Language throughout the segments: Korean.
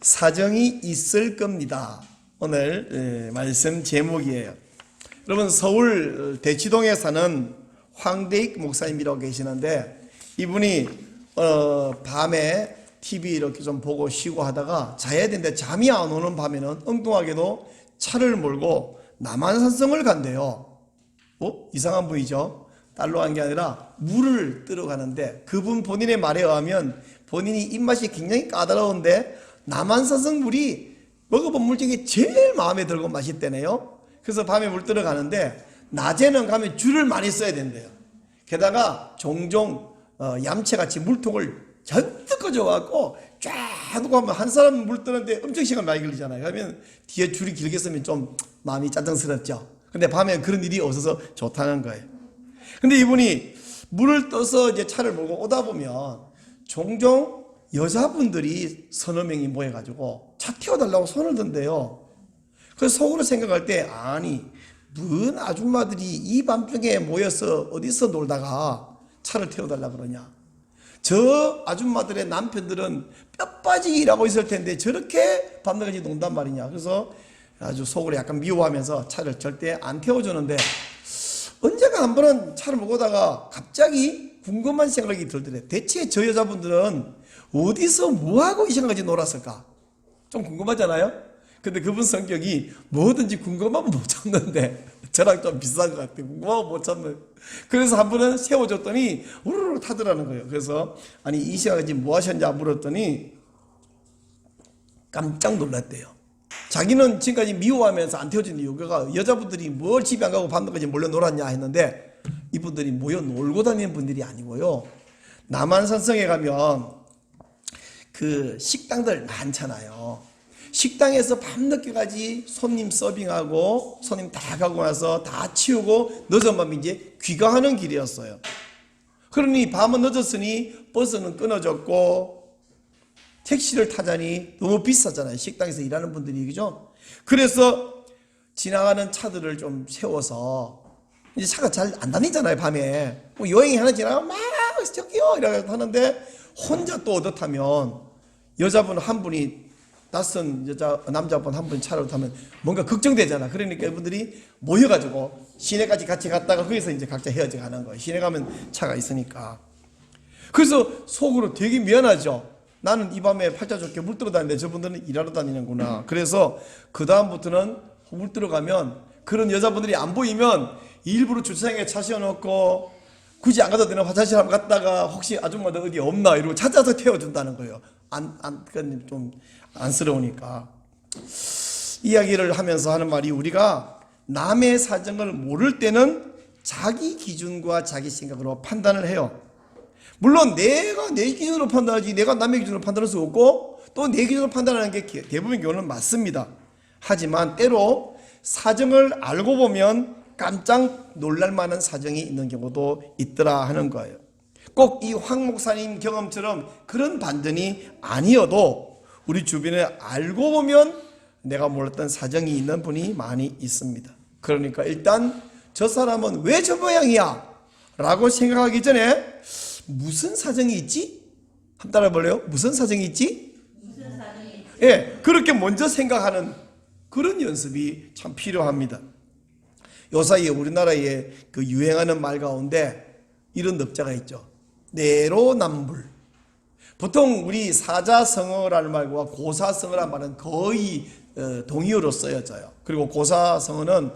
사정이 있을 겁니다. 오늘 말씀 제목이에요. 여러분, 서울 대치동에 사는 황대익 목사님이라고 계시는데, 이분이 밤에 TV 이렇게 좀 보고 쉬고 하다가 자야 되는데 잠이 안 오는 밤에는 엉뚱하게도 차를 몰고 남한산성을 간대요. 이상한 분이죠. 딸로 간 게 아니라 물을 뜨러 가는데, 그분 본인의 말에 의하면 본인이 입맛이 굉장히 까다로운데 남한산성 물이 먹어본 물 중에 제일 마음에 들고 맛있대네요. 그래서 밤에 물 뜨러 가는데 낮에는 가면 줄을 많이 써야 된대요. 게다가 종종 얌체같이 물통을 잔뜩 가져와갖고 쫙 두고 하면 한 사람 물 뜨는데 엄청 시간 많이 걸리잖아요. 그러면 뒤에 줄이 길게 쓰면 좀 마음이 짜증스럽죠. 근데 밤에 그런 일이 없어서 좋다는 거예요. 근데 이분이 물을 떠서 이제 차를 몰고 오다 보면 종종 여자분들이 서너 명이 모여가지고 차 태워달라고 손을 든대요. 그래서 속으로 생각할 때, 아니, 뭔 아줌마들이 이 밤중에 모여서 어디서 놀다가 차를 태워달라고 그러냐. 저 아줌마들의 남편들은 뼈빠지게 일하고 있을 텐데 저렇게 밤낮까지 논단 말이냐. 그래서 아주 속으로 약간 미워하면서 차를 절대 안 태워주는데, 언제가 한 번은 차를 몰고 오다가 갑자기 궁금한 생각이 들더래. 대체 저 여자분들은 어디서 뭐하고 이 시간까지 놀았을까? 좀 궁금하잖아요? 근데 그분 성격이 뭐든지 궁금하면 못 참는데, 저랑 좀 비슷한 것 같아요. 궁금하면 못 참는. 그래서 한 번은 세워줬더니 우르르 타더라는 거예요. 그래서 아니, 이 시간까지 뭐 하셨냐 물었더니 깜짝 놀랐대요. 자기는 지금까지 미워하면서 안 태워준 이유가 여자분들이 뭘 집에 안 가고 밤늦게까지 몰려 놀았냐 했는데, 이분들이 모여 놀고 다니는 분들이 아니고요, 남한산성에 가면 그 식당들 많잖아요. 식당에서 밤늦게까지 손님 서빙하고 손님 다 가고 나서 다 치우고 늦은 밤에 이제 귀가하는 길이었어요. 그러니 밤은 늦었으니 버스는 끊어졌고 택시를 타자니 너무 비싸잖아요. 식당에서 일하는 분들이, 그죠? 그래서 지나가는 차들을 좀 세워서, 이제 차가 잘 안 다니잖아요, 밤에. 뭐 여행이 하나 지나가면 막 저기요 이러고 하는데, 혼자 또 얻어타면 여자분 한 분이, 낯선 남자분 한 분 차를 타면 뭔가 걱정되잖아. 그러니까 이분들이 모여가지고 시내까지 같이 갔다가 거기서 이제 각자 헤어져 가는 거예요. 시내 가면 차가 있으니까. 그래서 속으로 되게 미안하죠. 나는 이 밤에 팔자 좋게 물 뜨러 다니는데 저분들은 일하러 다니는구나. 그래서 그 다음부터는 물 뜨러 가면 그런 여자분들이 안 보이면 일부러 주차장에 차 세워놓고 굳이 안 가도 되는 화장실 한번 갔다가 혹시 아줌마들 어디 없나 이러고 찾아서 태워준다는 거예요. 그건 좀 안쓰러우니까. 이야기를 하면서 하는 말이, 우리가 남의 사정을 모를 때는 자기 기준과 자기 생각으로 판단을 해요. 물론 내가 내 기준으로 판단하지 내가 남의 기준으로 판단할 수 없고, 또 내 기준으로 판단하는 게 대부분 경우는 맞습니다. 하지만 때로 사정을 알고 보면 깜짝 놀랄 만한 사정이 있는 경우도 있더라 하는 거예요. 꼭 이 황 목사님 경험처럼 그런 반전이 아니어도 우리 주변에 알고 보면 내가 몰랐던 사정이 있는 분이 많이 있습니다. 그러니까 일단 저 사람은 왜 저 모양이야? 라고 생각하기 전에 무슨 사정이 있지? 한번 따라 볼래요? 무슨 사정이 있지? 무슨 사정이 있지? 예, 그렇게 먼저 생각하는 그런 연습이 참 필요합니다. 요사이에 우리나라에 그 유행하는 말 가운데 이런 넉자가 있죠. 내로남불. 보통 우리 사자성어라는 말과 고사성어라는 말은 거의 동의어로 쓰여져요. 그리고 고사성어는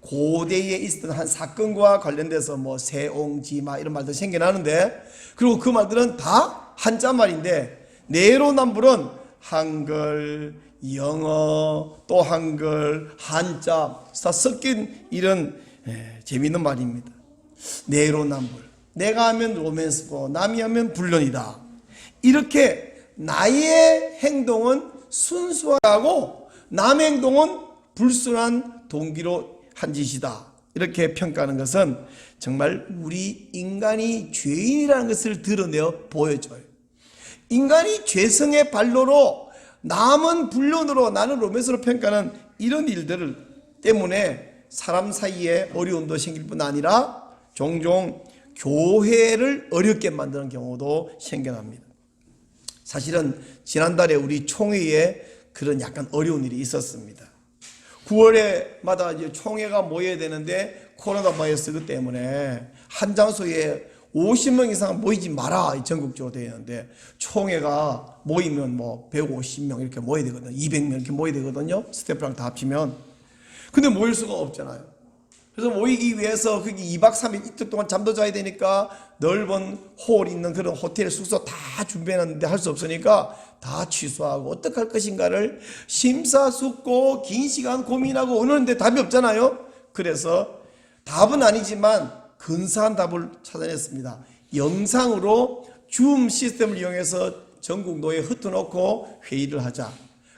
고대에 있었던 한 사건과 관련돼서 뭐 세옹지마 이런 말들 생겨나는데, 그리고 그 말들은 다 한자 말인데, 내로남불은 한글, 영어, 또 한글, 한자 다 섞인 이런 재미있는 말입니다. 내로남불. 내가 하면 로맨스고 남이 하면 불륜이다. 이렇게 나의 행동은 순수하고 남의 행동은 불순한 동기로 한 짓이다. 이렇게 평가하는 것은 정말 우리 인간이 죄인이라는 것을 드러내어 보여줘요. 인간이 죄성의 발로로 남은 불륜으로 나는 로맨스로 평가하는 이런 일들 때문에 사람 사이에 어려움도 생길 뿐 아니라 종종 교회를 어렵게 만드는 경우도 생겨납니다. 사실은 지난달에 우리 총회에 그런 약간 어려운 일이 있었습니다. 9월에마다 이제 총회가 모여야 되는데 코로나 바이러스 때문에 한 장소에 50명 이상 모이지 마라 전국적으로 되어 있는데 총회가 모이면 뭐 150명 이렇게 모여야 되거든요. 200명 이렇게 모여야 되거든요. 스태프랑 다 합치면. 근데 모일 수가 없잖아요. 그래서 모이기 위해서 거기 2박 3일 이틀 동안 잠도 자야 되니까 넓은 홀 있는 그런 호텔 숙소 다 준비해놨는데 할 수 없으니까 다 취소하고 어떡할 것인가를 심사숙고 긴 시간 고민하고 오는데 답이 없잖아요. 그래서 답은 아니지만 근사한 답을 찾아냈습니다. 영상으로 줌 시스템을 이용해서 전국 노예 흩어놓고 회의를 하자.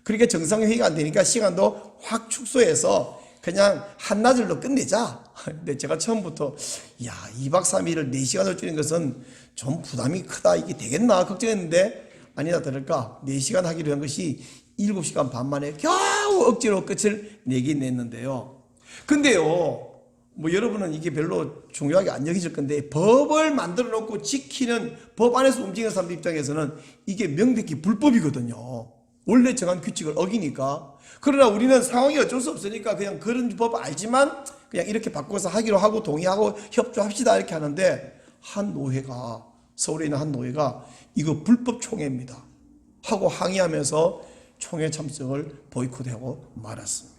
그러니까 정상회의가 안 되니까 시간도 확 축소해서 그냥 한나절로 끝내자. 근데 제가 처음부터 2박 3일을 4시간을 줄인 것은 좀 부담이 크다. 이게 되겠나 걱정했는데 아니나 다를까 4시간 하기로 한 것이 7시간 반 만에 겨우 억지로 끝을 내긴 냈는데요. 근데요, 뭐 여러분은 이게 별로 중요하게 안 여기실 건데 법을 만들어 놓고 지키는 법 안에서 움직이는 사람들 입장에서는 이게 명백히 불법이거든요. 원래 정한 규칙을 어기니까. 그러나 우리는 상황이 어쩔 수 없으니까 그냥 그런 법 알지만 그냥 이렇게 바꿔서 하기로 하고 동의하고 협조합시다 이렇게 하는데 한 노회가 서울에 있는 한 노회가 이거 불법 총회입니다 하고 항의하면서 총회 참석을 보이콧하고 말았습니다.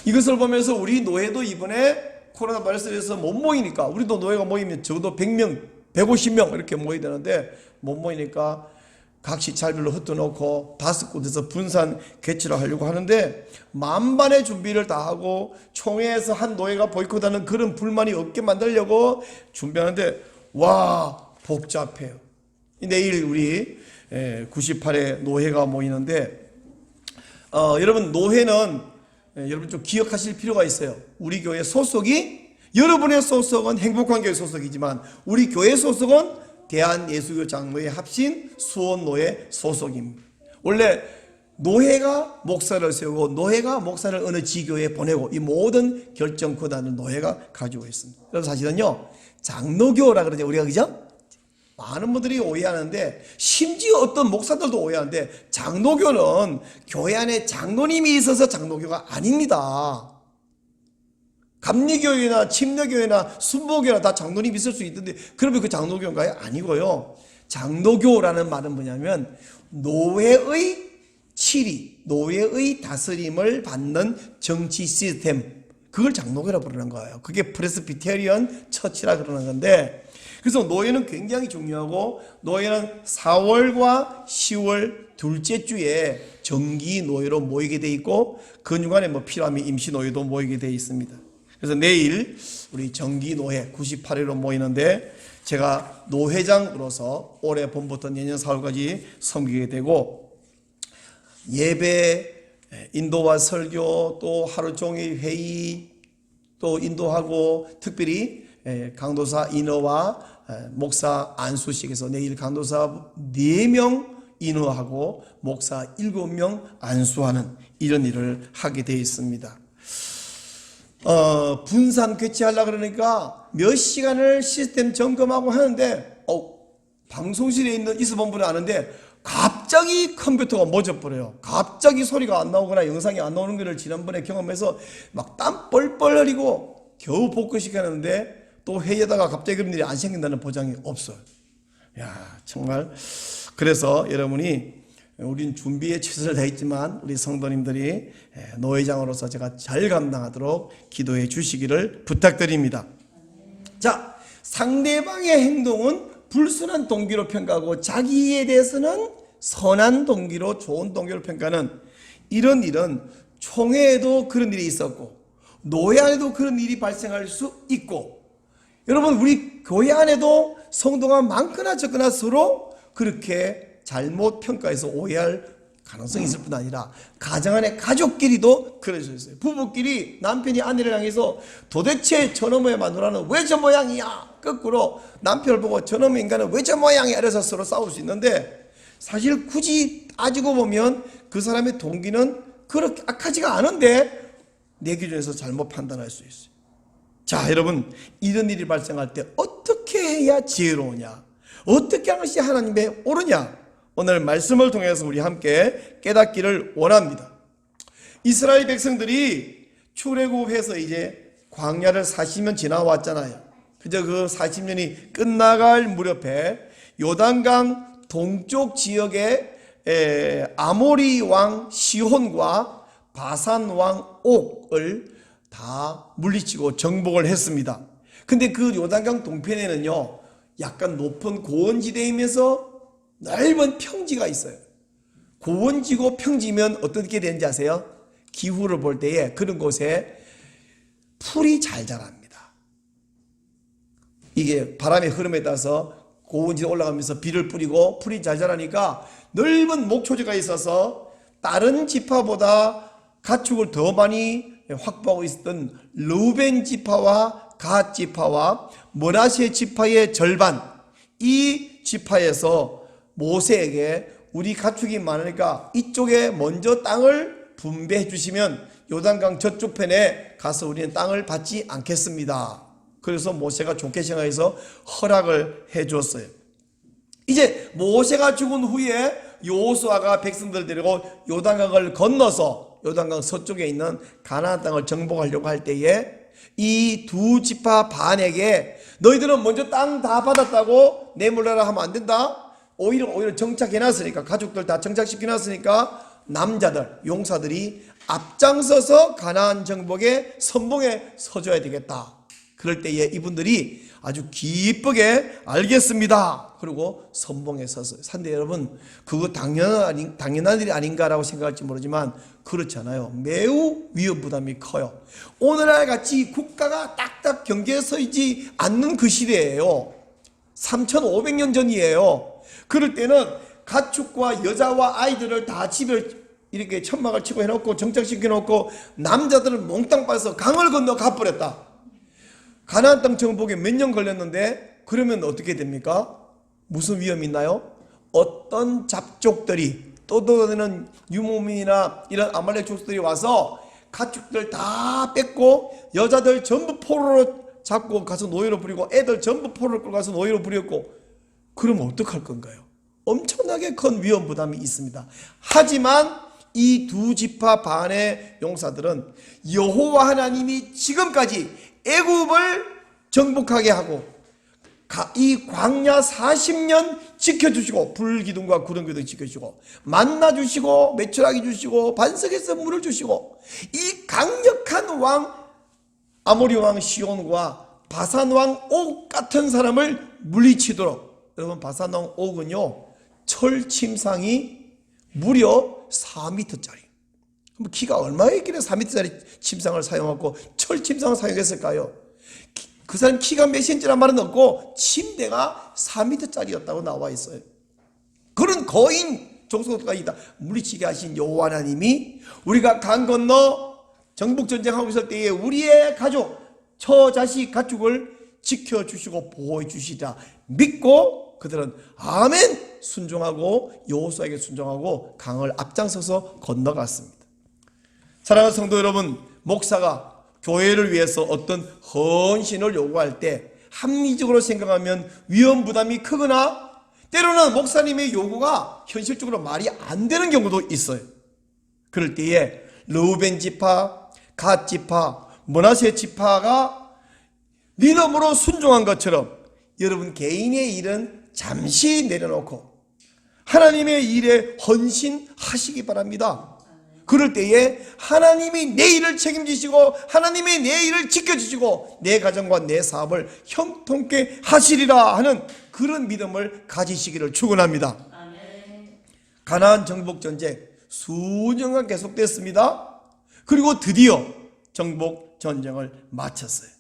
이것을 보면서 우리 노회도 이번에 코로나 바이러스에서 못 모이니까 우리도 노회가 모이면 적어도 100명, 150명 이렇게 모여야 되는데 못 모이니까 각 시찰별로 흩어놓고 5곳에서 분산 개최를 하려고 하는데 만반의 준비를 다 하고 총회에서 한 노예가 보이콧하는 그런 불만이 없게 만들려고 준비하는데 와 복잡해요. 내일 우리 98회 노회가 모이는데 여러분 노회는 여러분 좀 기억하실 필요가 있어요. 우리 교회 소속이 여러분의 소속은 행복한교회 소속이지만 우리 교회 소속은 대한예수교 장로회 합신 수원노회 소속입니다. 원래 노회가 목사를 세우고 노회가 목사를 어느 지교에 보내고 이 모든 결정 권한을 노회가 가지고 있습니다. 그래서 사실은요 장로교라 그러죠 우리가 그죠? 많은 분들이 오해하는데 심지어 어떤 목사들도 오해하는데 장로교는 교회 안에 장로님이 있어서 장로교가 아닙니다. 감리교회나 침례교회나 순복교회나 다 장로님이 있을 수 있던데 그러면 그 장로교인가요? 아니고요. 장로교라는 말은 뭐냐면 노예의 치리, 노예의 다스림을 받는 정치 시스템 그걸 장로교라고 부르는 거예요. 그게 프레스비테리언 처치라 그러는 건데 그래서 노예는 굉장히 중요하고 노예는 4월과 10월 둘째 주에 정기 노예로 모이게 돼 있고 그 중간에 뭐 필요하면 임시 노예도 모이게 돼 있습니다. 그래서 내일 우리 정기 노회 98회로 모이는데 제가 노회장으로서 올해 봄부터 내년 4월까지 섬기게 되고 예배, 인도와 설교 또 하루 종일 회의 또 인도하고 특별히 강도사 인허와 목사 안수식에서 내일 강도사 4명 인허하고 목사 7명 안수하는 이런 일을 하게 되어 있습니다. 분산 교체하려고 그러니까 몇 시간을 시스템 점검하고 하는데 방송실에 있는 이수본부는 아는데 갑자기 컴퓨터가 멎어버려요. 갑자기 소리가 안 나오거나 영상이 안 나오는 것을 지난번에 경험해서 막 땀 뻘뻘 흘리고 겨우 복구시켰는데 또 회의에다가 갑자기 그런 일이 안 생긴다는 보장이 없어요. 야 정말 그래서 여러분이 우린 준비에 최선을 다했지만 우리 성도님들이 노회장으로서 제가 잘 감당하도록 기도해 주시기를 부탁드립니다. 자, 상대방의 행동은 불순한 동기로 평가하고 자기에 대해서는 선한 동기로 좋은 동기로 평가하는 이런 일은 총회에도 그런 일이 있었고 노회 안에도 그런 일이 발생할 수 있고 여러분 우리 교회 안에도 성도가 많거나 적거나 서로 그렇게 잘못 평가해서 오해할 가능성이 있을 뿐 아니라 가정 안에 가족끼리도 그럴 수 있어요. 부부끼리 남편이 아내를 향해서 도대체 저놈의 마누라는 왜 저 모양이야? 거꾸로 남편을 보고 저놈의 인간은 왜 저 모양이야? 이래서 서로 싸울 수 있는데 사실 굳이 따지고 보면 그 사람의 동기는 그렇게 악하지가 않은데 내 기준에서 잘못 판단할 수 있어요. 자 여러분 이런 일이 발생할 때 어떻게 해야 지혜로우냐? 어떻게 하는 것이 하나님의 옳으냐? 오늘 말씀을 통해서 우리 함께 깨닫기를 원합니다. 이스라엘 백성들이 출애굽해서 이제 광야를 40년 지나왔잖아요. 그저 그 40년이 끝나갈 무렵에 요단강 동쪽 지역에 아모리 왕 시혼과 바산 왕 옥을 다 물리치고 정복을 했습니다. 근데 그 요단강 동편에는요, 약간 높은 고원지대이면서 넓은 평지가 있어요. 고원지고 평지면 어떻게 되는지 아세요? 기후를 볼 때에 그런 곳에 풀이 잘 자랍니다. 이게 바람의 흐름에 따라서 고원지대 올라가면서 비를 뿌리고 풀이 잘 자라니까 넓은 목초지가 있어서 다른 지파보다 가축을 더 많이 확보하고 있었던 르우벤 지파와 갓 지파와 므낫세 지파의 절반, 이 지파에서 모세에게 우리 가축이 많으니까 이쪽에 먼저 땅을 분배해 주시면 요단강 저쪽 편에 가서 우리는 땅을 받지 않겠습니다. 그래서 모세가 좋게 생각해서 허락을 해 줬어요. 이제 모세가 죽은 후에 여호수아가 백성들 데리고 요단강을 건너서 요단강 서쪽에 있는 가나안 땅을 정복하려고 할 때에 이 두 지파 반에게 너희들은 먼저 땅 다 받았다고 내몰라라 하면 안 된다. 오히려 정착해놨으니까, 가족들 다 정착시켜놨으니까 남자들, 용사들이 앞장서서 가나안 정복의 선봉에 서줘야 되겠다. 그럴 때에 이분들이 아주 기쁘게 알겠습니다. 그리고 선봉에 섰어요. 산대 여러분, 그거 당연한 일이 아닌가라고 생각할지 모르지만 그렇잖아요. 매우 위험 부담이 커요. 오늘날 같이 국가가 딱딱 경계에 서 있지 않는 그 시대예요. 3500년 전이에요. 그럴 때는 가축과 여자와 아이들을 다 집에 이렇게 천막을 치고 해놓고 정착시켜 놓고 남자들은 몽땅 빠져서 강을 건너 가버렸다. 가나안 땅 정복에 몇 년 걸렸는데 그러면 어떻게 됩니까? 무슨 위험이 있나요? 어떤 잡족들이 떠도는 유목민이나 이런 아말렉 족속들이 와서 가축들 다 뺏고 여자들 전부 포로로 잡고 가서 노예로 부리고 애들 전부 포로로 끌고 가서 노예로 부렸고, 그러면 어떡할 건가요? 엄청나게 큰 위험 부담이 있습니다. 하지만 이 두 지파 반의 용사들은 여호와 하나님이 지금까지 애굽을 정복하게 하고 이 광야 40년 지켜주시고 불기둥과 구름기둥 지켜주시고 만나 주시고 메추라기 주시고 반석에서 물을 주시고 이 강력한 왕 아모리 왕 시온과 바산 왕 옥 같은 사람을 물리치도록, 여러분 바산 왕 옥은요 철 침상이 무려 4m짜리, 키가 얼마나 있길래 4m짜리 침상을 사용하고 철 침상을 사용했을까요? 그 사람 키가 몇 cm란 말은 없고 침대가 4m짜리였다고 나와 있어요. 그런 거인 족속까지 다 물리치게 하신 여호와 하나님이 우리가 강 건너 정복전쟁하고 있을 때에 우리의 가족, 처자식, 가축을 지켜주시고 보호해주시자 믿고 그들은 아멘 순종하고 여호수아에게 순종하고 강을 앞장서서 건너갔습니다. 사랑하는 성도 여러분, 목사가 교회를 위해서 어떤 헌신을 요구할 때 합리적으로 생각하면 위험 부담이 크거나 때로는 목사님의 요구가 현실적으로 말이 안 되는 경우도 있어요. 그럴 때에 르우벤 지파, 갓 지파, 므낫세 지파가 믿음으로 순종한 것처럼 여러분 개인의 일은 잠시 내려놓고 하나님의 일에 헌신하시기 바랍니다. 그럴 때에 하나님이 내 일을 책임지시고 하나님이 내 일을 지켜주시고 내 가정과 내 사업을 형통케 하시리라 하는 그런 믿음을 가지시기를 축원합니다. 가나안 정복 전쟁 수년간 계속됐습니다. 그리고 드디어 정복 전쟁을 마쳤어요.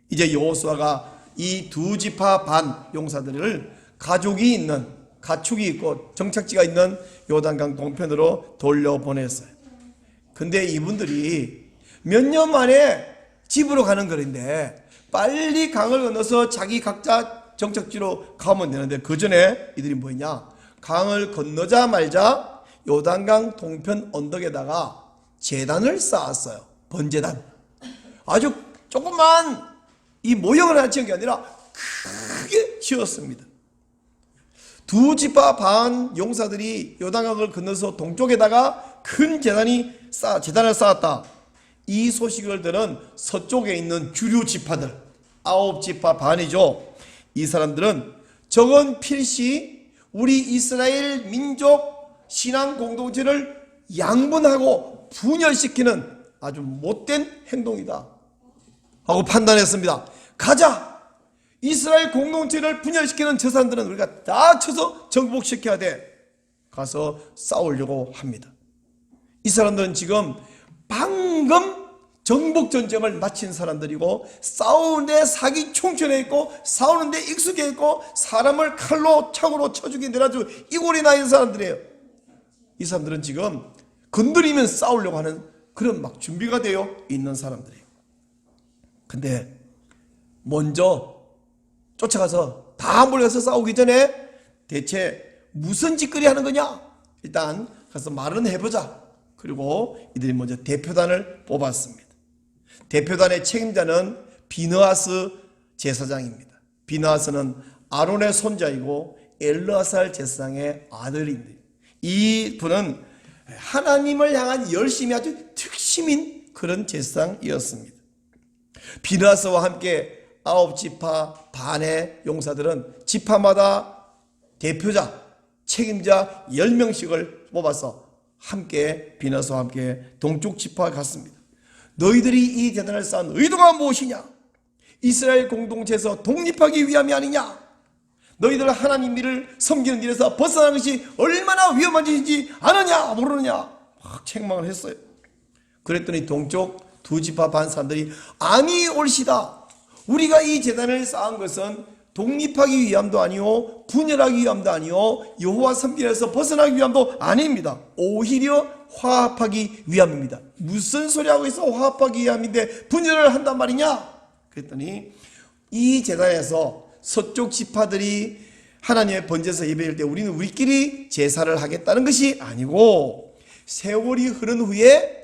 이제 여호수아가 이 두 지파 반 용사들을 가족이 있는, 가축이 있고 정착지가 있는 요단강 동편으로 돌려보냈어요. 근데 이분들이 몇 년 만에 집으로 가는 거리인데 빨리 강을 건너서 자기 각자 정착지로 가면 되는데 그 전에 이들이 뭐냐, 강을 건너자 말자 요단강 동편 언덕에다가 제단을 쌓았어요. 번제단. 아주 조그만 이 모형을 하나 지은 게 아니라 크게 지었습니다. 두 지파 반 용사들이 요단강을 건너서 동쪽에다가 큰 재단을 쌓았다. 이 소식을 들은 서쪽에 있는 주류 지파들, 9지파 반이죠. 이 사람들은 저건 필시 우리 이스라엘 민족 신앙 공동체를 양분하고 분열시키는 아주 못된 행동이다 하고 판단했습니다. 가자! 이스라엘 공동체를 분열시키는 저 사람들은 우리가 다 쳐서 정복시켜야 돼. 가서 싸우려고 합니다. 이 사람들은 지금 방금 정복전쟁을 마친 사람들이고 싸우는데 사기 총천해 있고 싸우는데 익숙해 있고 사람을 칼로 창으로 쳐 죽인 아주 이골이 나 있는 사람들이에요. 이 사람들은 지금 건드리면 싸우려고 하는 그런 막 준비가 되어 있는 사람들이에요. 근데 먼저 쫓아가서 다 몰려서 싸우기 전에 대체 무슨 짓거리 하는 거냐? 일단 가서 말은 해보자. 그리고 이들이 먼저 대표단을 뽑았습니다. 대표단의 책임자는 비느하스 제사장입니다. 비느하스는 아론의 손자이고 엘르아살 제사장의 아들인데 이 분은 하나님을 향한 열심이 아주 특심인 그런 제사장이었습니다. 비느하스와 함께 9지파 반의 용사들은 지파마다 대표자, 책임자 10명씩을 뽑아서 함께 비느하스와 함께 동쪽 지파에 갔습니다. 너희들이 이 재단을 쌓은 의도가 무엇이냐? 이스라엘 공동체에서 독립하기 위함이 아니냐? 너희들 하나님 일을 섬기는 일에서 벗어나는 것이 얼마나 위험한 짓인지 아느냐 모르느냐? 막 책망을 했어요. 그랬더니 동쪽 두 지파 반 사람들이 아니 옳시다. 우리가 이 재단을 쌓은 것은 독립하기 위함도 아니요 분열하기 위함도 아니요 여호와 섬기면서 벗어나기 위함도 아닙니다. 오히려 화합하기 위함입니다. 무슨 소리 하고 있어? 화합하기 위함인데 분열을 한단 말이냐? 그랬더니 이 재단에서 서쪽 지파들이 하나님의 번제에서 예배할 때 우리는 우리끼리 제사를 하겠다는 것이 아니고 세월이 흐른 후에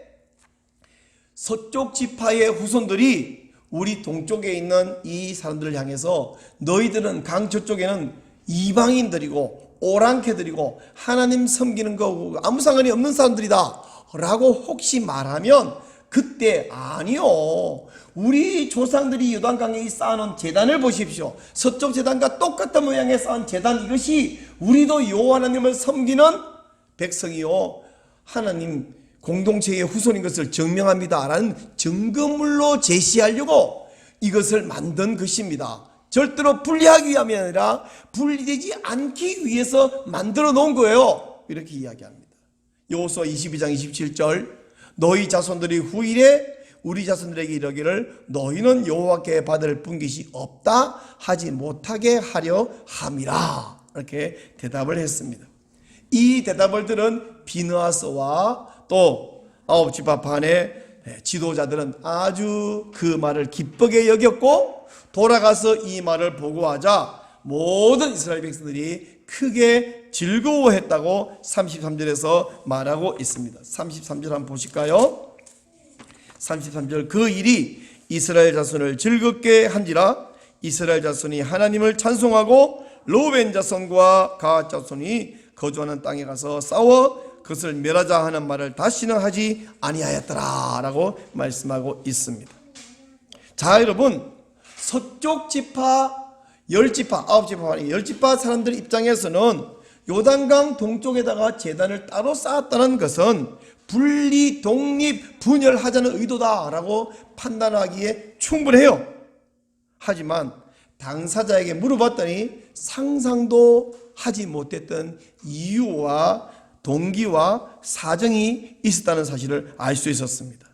서쪽 지파의 후손들이 우리 동쪽에 있는 이 사람들을 향해서 너희들은 강 저쪽에는 이방인들이고 오랑캐들이고 하나님 섬기는 거 아무 상관이 없는 사람들이다 라고 혹시 말하면 그때 아니요 우리 조상들이 요단강에 쌓아놓은 제단을 보십시오. 서쪽 제단과 똑같은 모양의 쌓은 제단 이것이 우리도 여호와 하나님을 섬기는 백성이요 하나님 공동체의 후손인 것을 증명합니다 라는 증거물로 제시하려고 이것을 만든 것입니다. 절대로 분리하기 위함이 아니라 분리되지 않기 위해서 만들어 놓은 거예요. 이렇게 이야기합니다. 여호수아 22장 27절 너희 자손들이 후일에 우리 자손들에게 이르기를 너희는 여호와께 받을 분깃이 없다 하지 못하게 하려 함이라 이렇게 대답을 했습니다. 이 대답을 들은 비느하스와 또 9지파 반의 지도자들은 아주 그 말을 기쁘게 여겼고 돌아가서 이 말을 보고하자 모든 이스라엘 백성들이 크게 즐거워했다고 33절에서 말하고 있습니다. 33절 한번 보실까요? 33절 그 일이 이스라엘 자손을 즐겁게 한지라 이스라엘 자손이 하나님을 찬송하고 르우벤 자손과 갓 자손이 거주하는 땅에 가서 싸워 그것을 멸하자 하는 말을 다시는 하지 아니하였더라 라고 말씀하고 있습니다. 자 여러분 서쪽 지파 10지파 9지파 10지파 사람들 입장에서는 요단강 동쪽에다가 제단을 따로 쌓았다는 것은 분리 독립 분열하자는 의도다라고 판단하기에 충분해요. 하지만 당사자에게 물어봤더니 상상도 하지 못했던 이유와 동기와 사정이 있었다는 사실을 알 수 있었습니다.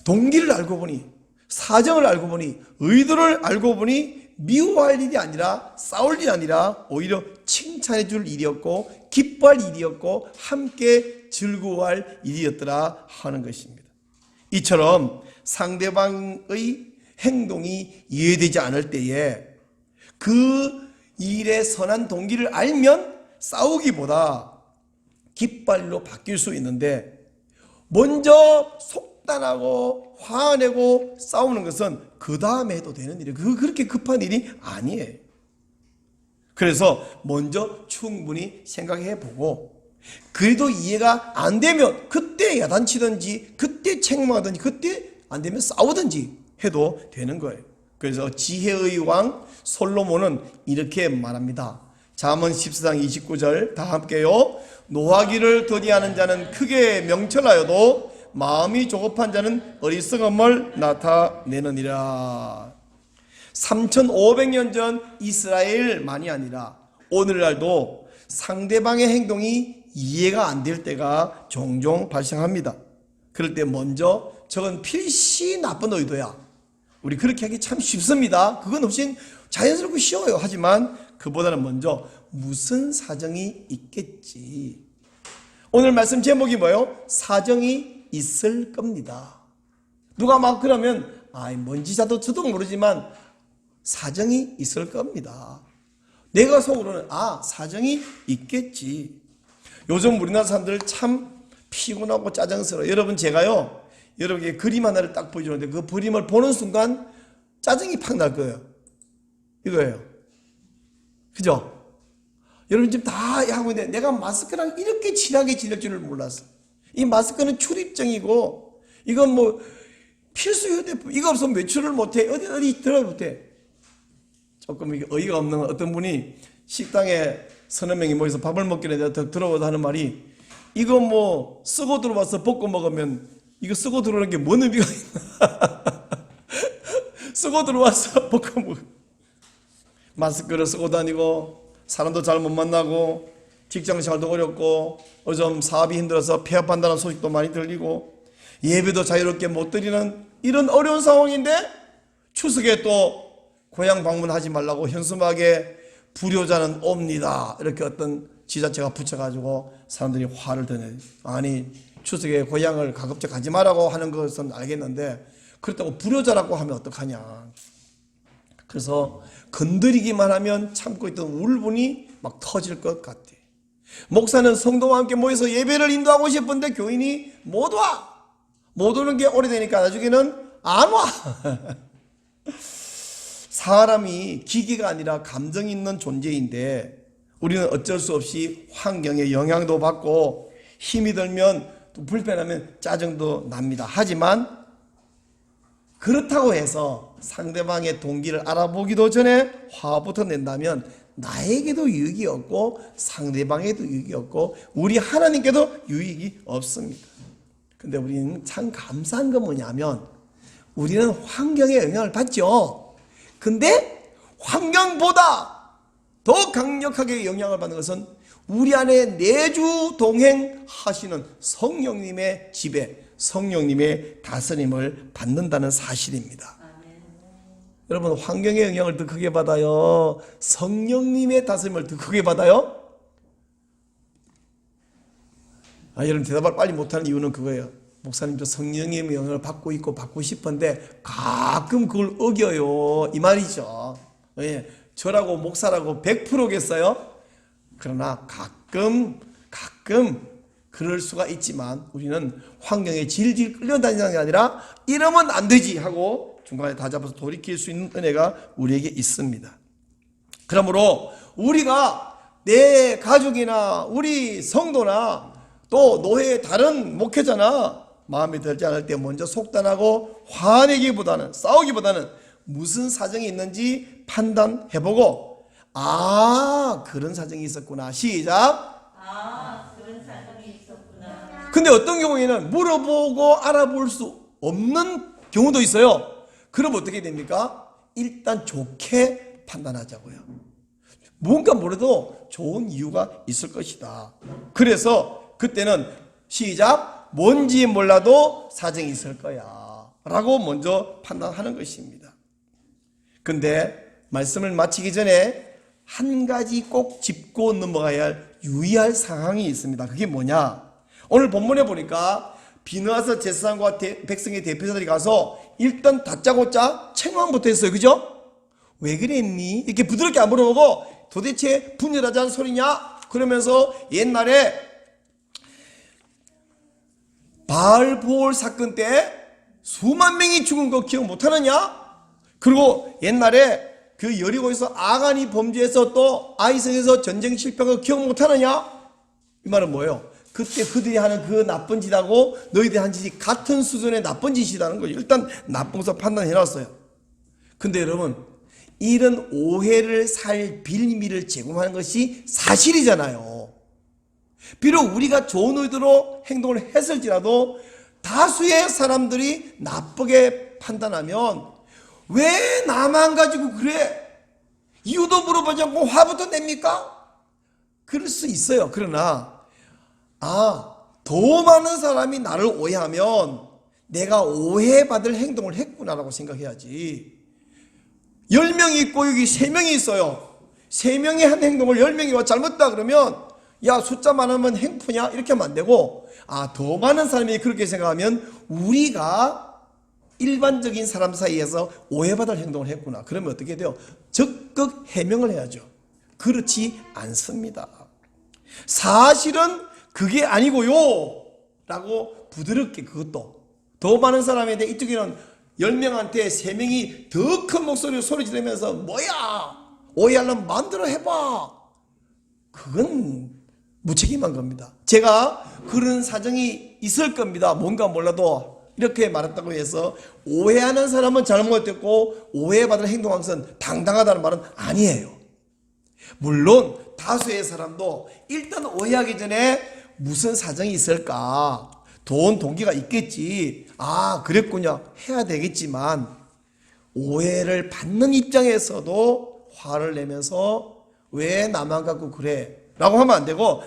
동기를 알고 보니 사정을 알고 보니 의도를 알고 보니 미워할 일이 아니라 싸울 일이 아니라 오히려 칭찬해 줄 일이었고 기뻐할 일이었고 함께 즐거워할 일이었더라 하는 것입니다. 이처럼 상대방의 행동이 이해되지 않을 때에 그 일의 선한 동기를 알면 싸우기보다 기빨로 바뀔 수 있는데 먼저 속단하고 화내고 싸우는 것은 그 다음에 해도 되는 일이에요. 그렇게 급한 일이 아니에요. 그래서 먼저 충분히 생각해 보고, 그래도 이해가 안 되면 그때 야단치든지, 그때 책망하든지, 그때 안 되면 싸우든지 해도 되는 거예요. 그래서 지혜의 왕 솔로몬은 이렇게 말합니다. 잠언 14장 29절 다 함께요. 노하기를 더디하는 자는 크게 명철하여도 마음이 조급한 자는 어리석음을 나타내느니라. 3500년 전 이스라엘만이 아니라 오늘날도 상대방의 행동이 이해가 안 될 때가 종종 발생합니다. 그럴 때 먼저 저건 필시 나쁜 의도야, 우리 그렇게 하기 참 쉽습니다. 그건 훨씬 자연스럽고 쉬워요. 하지만 그보다는 먼저 무슨 사정이 있겠지. 오늘 말씀 제목이 뭐예요? 사정이 있을 겁니다. 누가 막 그러면 뭔지 저도 모르지만 사정이 있을 겁니다. 내가 속으로는 사정이 있겠지. 요즘 우리나라 사람들 참 피곤하고 짜증스러워요. 여러분, 제가요 여러분에게 그림 하나를 딱 보여주는데 그 그림을 보는 순간 짜증이 팍 날 거예요. 이거예요. 그죠? 여러분 지금 다 하고 있는데 내가 마스크랑 이렇게 친하게 지낼 줄을 몰랐어. 이 마스크는 출입증이고 이건 뭐 필수 휴대폰, 이거 없으면 외출을 못해. 어디 들어가 못해. 조금 이게 어이가 없는 어떤 분이 식당에 서너 명이 모여서 밥을 먹길래 내가 더 들어보다 하는 말이, 이거 뭐 쓰고 들어와서 볶고 먹으면 이거 쓰고 들어오는 게 뭔 의미가 있나. 쓰고 들어와서 볶고 먹어. 마스크를 쓰고 다니고 사람도 잘 못 만나고 직장생활도 어렵고 요즘 사업이 힘들어서 폐업한다는 소식도 많이 들리고 예배도 자유롭게 못 드리는 이런 어려운 상황인데, 추석에 또 고향 방문하지 말라고 현수막에 불효자는 옵니다 이렇게 어떤 지자체가 붙여가지고 사람들이 화를 드네. 아니, 추석에 고향을 가급적 가지 말라고 하는 것은 알겠는데 그렇다고 불효자라고 하면 어떡하냐. 그래서 건드리기만 하면 참고 있던 울분이 막 터질 것 같아. 목사는 성도와 함께 모여서 예배를 인도하고 싶은데 교인이 못 와. 못 오는 게 오래되니까 나중에는 안 와. 사람이 기계가 아니라 감정 있는 존재인데 우리는 어쩔 수 없이 환경에 영향도 받고 힘이 들면 또 불편하면 짜증도 납니다. 하지만 그렇다고 해서 상대방의 동기를 알아보기도 전에 화부터 낸다면 나에게도 유익이 없고 상대방에게도 유익이 없고 우리 하나님께도 유익이 없습니다. 근데 우리는 참 감사한 건 뭐냐면 우리는 환경에 영향을 받죠. 근데 환경보다 더 강력하게 영향을 받는 것은 우리 안에 내주 동행하시는 성령님의 지배, 성령님의 다스림을 받는다는 사실입니다. 여러분, 환경의 영향을 더 크게 받아요? 성령님의 다스림을 더 크게 받아요? 여러분 대답을 빨리 못하는 이유는 그거예요. 목사님도 성령님의 영향을 받고 있고 받고 싶은데 가끔 그걸 어겨요, 이 말이죠. 예, 저라고 목사라고 100%겠어요? 그러나 가끔 그럴 수가 있지만 우리는 환경에 질질 끌려다니는 게 아니라 이러면 안 되지 하고 중간에 다잡아서 돌이킬 수 있는 은혜가 우리에게 있습니다. 그러므로 우리가 내 가족이나 우리 성도나 또 노회의 다른 목회자나 마음에 들지 않을 때 먼저 속단하고 화내기보다는, 싸우기보다는 무슨 사정이 있는지 판단해보고 그런 사정이 있었구나. 시작. 그런 사정이 있었구나. 근데 어떤 경우에는 물어보고 알아볼 수 없는 경우도 있어요. 그럼 어떻게 됩니까? 일단 좋게 판단하자고요. 뭔가 뭐래도 좋은 이유가 있을 것이다. 그래서 그때는 시작. 뭔지 몰라도 사정이 있을 거야 라고 먼저 판단하는 것입니다. 근데 말씀을 마치기 전에 한 가지 꼭 짚고 넘어가야 할 유의할 상황이 있습니다. 그게 뭐냐? 오늘 본문에 보니까 비느하스 제사장과 백성의 대표자들이 가서 일단 다짜고짜 책망부터 했어요. 그죠? 왜 그랬니? 이렇게 부드럽게 안 물어보고 도대체 분열하자는 소리냐? 그러면서 옛날에 바알보올 사건 때 수만 명이 죽은 거 기억 못하느냐? 그리고 옛날에 그 여리고에서 아간이 범죄해서 또 아이성에서 전쟁 실패한 거 기억 못하느냐? 이 말은 뭐예요? 그때 그들이 하는 그 나쁜 짓하고 너희들이 한 짓이 같은 수준의 나쁜 짓이라는 거예요. 일단 나쁜 것을 판단해놨어요. 근데 여러분, 이런 오해를 살 빌미를 제공하는 것이 사실이잖아요. 비록 우리가 좋은 의도로 행동을 했을지라도 다수의 사람들이 나쁘게 판단하면 왜 나만 가지고 그래? 이유도 물어보지 않고 화부터 냅니까? 그럴 수 있어요. 그러나 더 많은 사람이 나를 오해하면 내가 오해받을 행동을 했구나라고 생각해야지. 10명이 있고 여기 3명이 있어요. 3명이 한 행동을 10명이 와 잘못다 그러면 야, 숫자 많으면 행푸냐? 이렇게 하면 안 되고, 더 많은 사람이 그렇게 생각하면 우리가 일반적인 사람 사이에서 오해받을 행동을 했구나. 그러면 어떻게 돼요? 적극 해명을 해야죠. 그렇지 않습니다. 사실은 그게 아니고요 라고 부드럽게, 그것도 더 많은 사람인데 이쪽에는 10명한테 3명이 더 큰 목소리로 소리 지르면서 뭐야, 오해하려면 마음대로 해봐. 그건 무책임한 겁니다. 제가 그런 사정이 있을 겁니다. 뭔가 몰라도 이렇게 말했다고 해서 오해하는 사람은 잘못했고 오해받을 행동한 것은 당당하다는 말은 아니에요. 물론 다수의 사람도 일단 오해하기 전에 무슨 사정이 있을까, 동기가 있겠지, 그랬군요 해야 되겠지만, 오해를 받는 입장에서도 화를 내면서 왜 나만 갖고 그래 라고 하면 안 되고,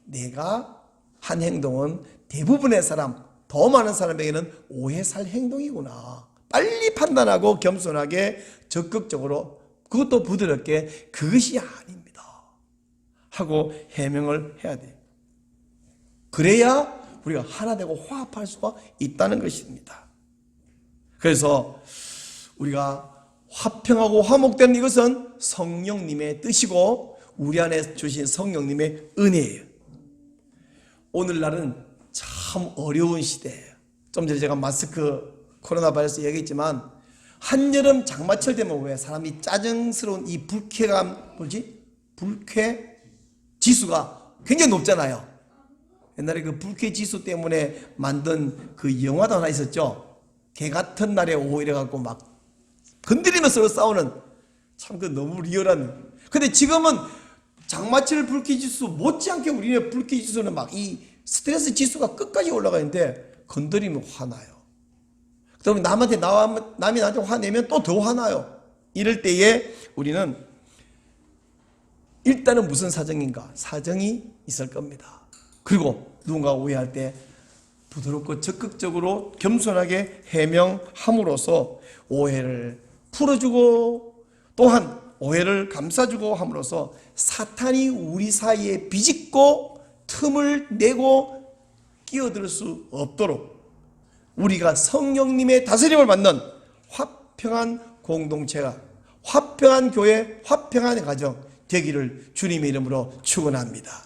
내가 한 행동은 대부분의 사람, 더 많은 사람에게는 오해 살 행동이구나, 빨리 판단하고 겸손하게 적극적으로, 그것도 부드럽게 그것이 아닙니다 하고 해명을 해야 돼요. 그래야 우리가 하나 되고 화합할 수가 있다는 것입니다. 그래서 우리가 화평하고 화목되는 이것은 성령님의 뜻이고 우리 안에 주신 성령님의 은혜예요. 오늘날은 참 어려운 시대예요. 좀 전에 제가 마스크 코로나 바이러스 얘기했지만, 한여름 장마철 되면 왜 사람이 짜증스러운 이 불쾌감, 불쾌 지수가 굉장히 높잖아요. 옛날에 그 불쾌 지수 때문에 만든 그 영화도 하나 있었죠. 개 같은 날에 오후 이래갖고 막 건드리면서 싸우는, 참 그 너무 리얼한. 근데 지금은 장마철 불쾌 지수 못지않게 우리의 불쾌 지수는 막 이 스트레스 지수가 끝까지 올라가 있는데 건드리면 화나요. 그러면 남이 나한테 화내면 또 더 화나요. 이럴 때에 우리는 일단은 무슨 사정인가, 사정이 있을 겁니다. 그리고 누군가 오해할 때 부드럽고 적극적으로 겸손하게 해명함으로써 오해를 풀어주고, 또한 오해를 감싸주고 함으로써 사탄이 우리 사이에 비집고 틈을 내고 끼어들 수 없도록 우리가 성령님의 다스림을 받는 화평한 공동체가, 화평한 교회, 화평한 가정 되기를 주님의 이름으로 축원합니다.